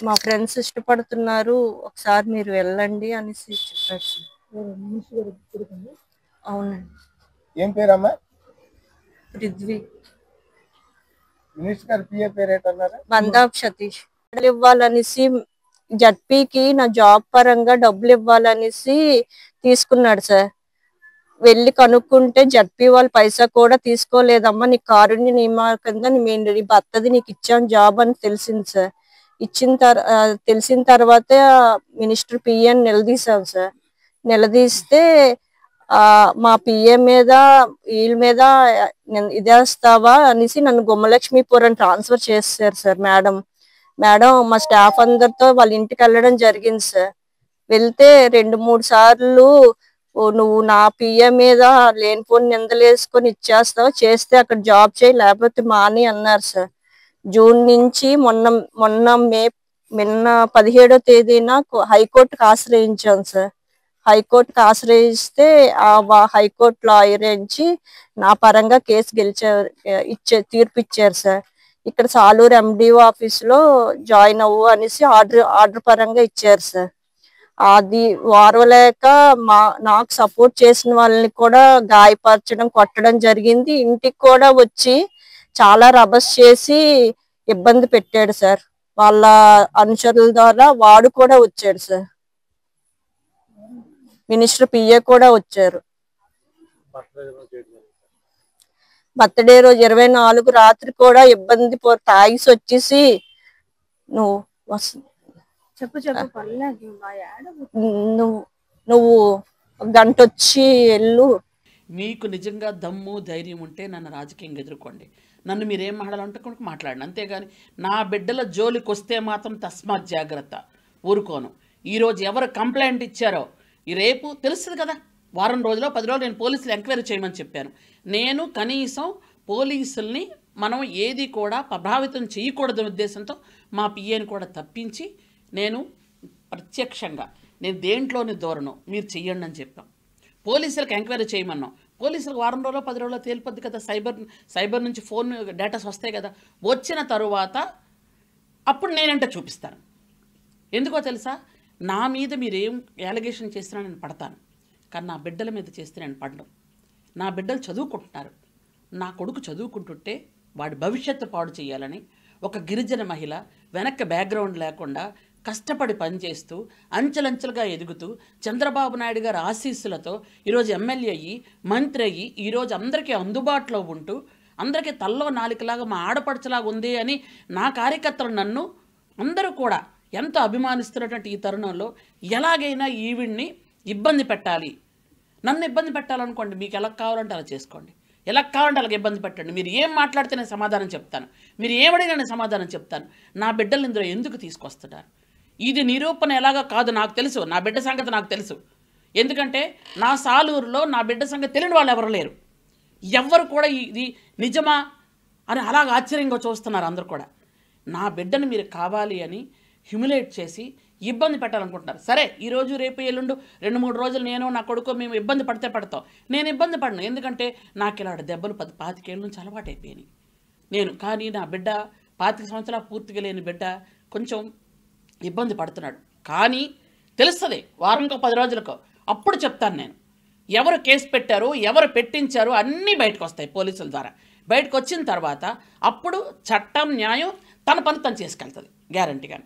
మా ఫ్రెండ్స్ ఇష్టపడుతున్నారు, ఒకసారి మీరు వెళ్ళండి అనేసి చెప్పారు సార్. అవునండి. ఏం పేరమ్మా? పృథ్వీ. మినిస్టర్ గారి పిఏ పేరు ఏంటన్నారు? బందాబ్ సతీష్. ఇవ్వాలనేసి జడ్పీకి నా జాబ్ పరంగా డబ్బులు ఇవ్వాలనేసి తీసుకున్నాడు సార్. వెళ్ళి కనుక్కుంటే జడ్పీ వాళ్ళు పైసా కూడా తీసుకోలేదమ్మా, నీ కారుణ్య నియమాల కింద నీ భర్తది నీకు ఇచ్చాను జాబ్ అని తెలిసింది సార్. తెలిసిన తర్వాత మినిస్టర్ పిఏని నిలదీశాం సార్. నిలదీస్తే మా పిఏ మీద వీళ్ళ మీద ఇదేస్తావా అనేసి నన్ను గుమ్మలక్ష్మీపురం ట్రాన్స్ఫర్ చేశారు సార్. మేడం మా స్టాఫ్ అందరితో వాళ్ళ ఇంటికి వెళ్ళడం జరిగింది సార్. వెళ్తే 2-3 సార్లు నువ్వు నా పిఏ మీద లేనిపోని నిందలేసుకొని ఇచ్చేస్తావు, చేస్తే అక్కడ జాబ్ చేయి లేకపోతే మాని అన్నారు సార్. జూన్ నుంచి మొన్న 17వ తేదీన హైకోర్టుకు ఆశ్రయించాం సార్. హైకోర్టుకు ఆశ్రయిస్తే హైకోర్టు లాయర్ నుంచి నా పరంగా కేసు తీర్పు ఇచ్చారు సార్. ఇక్కడ సాలూరు ఎండిఓ ఆఫీసులో జాయిన్ అవ్వు అనేసి ఆర్డర్ పరంగా ఇచ్చారు సార్. అది వారవలేక నాకు సపోర్ట్ చేసిన వాళ్ళని కూడా గాయపరచడం, కొట్టడం జరిగింది. ఇంటికి కూడా వచ్చి చాలా రభస్ చేసి ఇబ్బంది పెట్టాడు సార్. వాళ్ళ అనుచరుల ద్వారా వాడు కూడా వచ్చాడు సార్. మినిస్టర్ పిఏ కూడా వచ్చారు. బర్త్డే రోజు 24 రాత్రి కూడా ఇబ్బంది తాగిసి వచ్చేసి నువ్వు నువ్వు గంట వచ్చి వెళ్ళు. మీకు నిజంగా దమ్ము ధైర్యం ఉంటే నన్ను రాజకీయంగా ఎదుర్కోండి, నన్ను మీరేం మాట్లాడాలంటే మాట్లాడండి, అంతేగాని నా బిడ్డల జోలికి వస్తే మాత్రం తస్మాత్ జాగ్రత్త, ఊరుకోను. ఈరోజు ఎవరు కంప్లైంట్ ఇచ్చారో రేపు తెలుస్తుంది కదా, వారం రోజులో 10 రోజులు నేను పోలీసులు ఎంక్వైరీ చేయమని చెప్పాను. నేను కనీసం పోలీసుల్ని మనం ఏది కూడా ప్రభావితం చేయకూడదనే ఉద్దేశంతో మా పిఏని కూడా తప్పించి నేను ప్రత్యక్షంగా నేను దేంట్లోని దూరను మీరు చెయ్యండి అని చెప్పాం. పోలీసులకు ఎంక్వైరీ చేయమన్నాం. పోలీసులకు వారం రోజుల్లో 10 రోజుల్లో తేలిపోద్ది కదా, సైబర్ నుంచి ఫోన్ డేటాస్ వస్తాయి కదా. వచ్చిన తరువాత అప్పుడు నేనంటే చూపిస్తాను. ఎందుకో తెలుసా, నా మీద మీరేం అలిగేషన్ చేసినా నేను పడతాను, కానీ నా బిడ్డల మీద చేస్తే నేను పడను. నా బిడ్డలు చదువుకుంటున్నారు, నా కొడుకు చదువుకుంటుంటే వాడి భవిష్యత్తు పాడు చేయాలని ఒక గిరిజన మహిళ వెనక్కి బ్యాక్గ్రౌండ్ లేకుండా కష్టపడి పనిచేస్తూ అంచెలంచెలుగా ఎదుగుతూ చంద్రబాబు నాయుడు గారి ఆశీస్సులతో ఈరోజు ఎమ్మెల్యే అయ్యి మంత్రి అయ్యి ఈరోజు అందరికీ అందుబాటులో ఉంటూ అందరికీ తల్లో నాలికలాగా మా ఆడపడుచులాగా ఉంది అని నా కార్యకర్తలు నన్ను అందరూ కూడా ఎంతో అభిమానిస్తున్నటువంటి ఈ తరుణంలో ఎలాగైనా ఈవిడ్ని ఇబ్బంది పెట్టాలి, నన్ను ఇబ్బంది పెట్టాలనుకోండి, మీకు ఎలా కావాలంటే అలా చేసుకోండి, ఎలా కావాలంటే అలాగే ఇబ్బంది పెట్టండి. మీరు ఏం మాట్లాడితే నేను సమాధానం చెప్తాను, మీరు ఏమడినా నేను సమాధానం చెప్తాను. నా బిడ్డలు ఇందులో ఎందుకు తీసుకొస్తున్నారు, ఇది నిరూపణ ఎలాగా కాదు నాకు తెలుసు, నా బిడ్డ సంగతి నాకు తెలుసు. ఎందుకంటే నా సాలూరులో నా బిడ్డ సంగతి తెలియని వాళ్ళు ఎవరు లేరు. ఎవ్వరు కూడా ఇది నిజమా అని అలాగ ఆశ్చర్యంగా చూస్తున్నారు అందరు కూడా. నా బిడ్డను మీరు కావాలి అని హ్యూమిలేట్ చేసి ఇబ్బంది పెట్టాలనుకుంటున్నారు. సరే, ఈరోజు రేపు ఎల్లుండు 2-3 రోజులు నేను నా కొడుకు మేము ఇబ్బంది పడితే పడతాం. నేను ఇబ్బంది పడను, ఎందుకంటే నాకు ఇలాంటి దెబ్బలు 10-25 ఏళ్ళ నుంచి అలవాటు అయిపోయినాయి. కానీ నా బిడ్డ 25 సంవత్సరాలు పూర్తిగా లేని బిడ్డ కొంచెం ఇబ్బంది పడుతున్నాడు. కానీ తెలుస్తుంది వారంకో 10 రోజులకో, అప్పుడు చెప్తాను నేను ఎవరు కేసు పెట్టారు, ఎవరు పెట్టించారు అన్నీ బయటకు వస్తాయి పోలీసుల ద్వారా. బయటకు వచ్చిన తర్వాత అప్పుడు చట్టం న్యాయం తన పని తను చేసుకెళ్తుంది గ్యారంటీగా.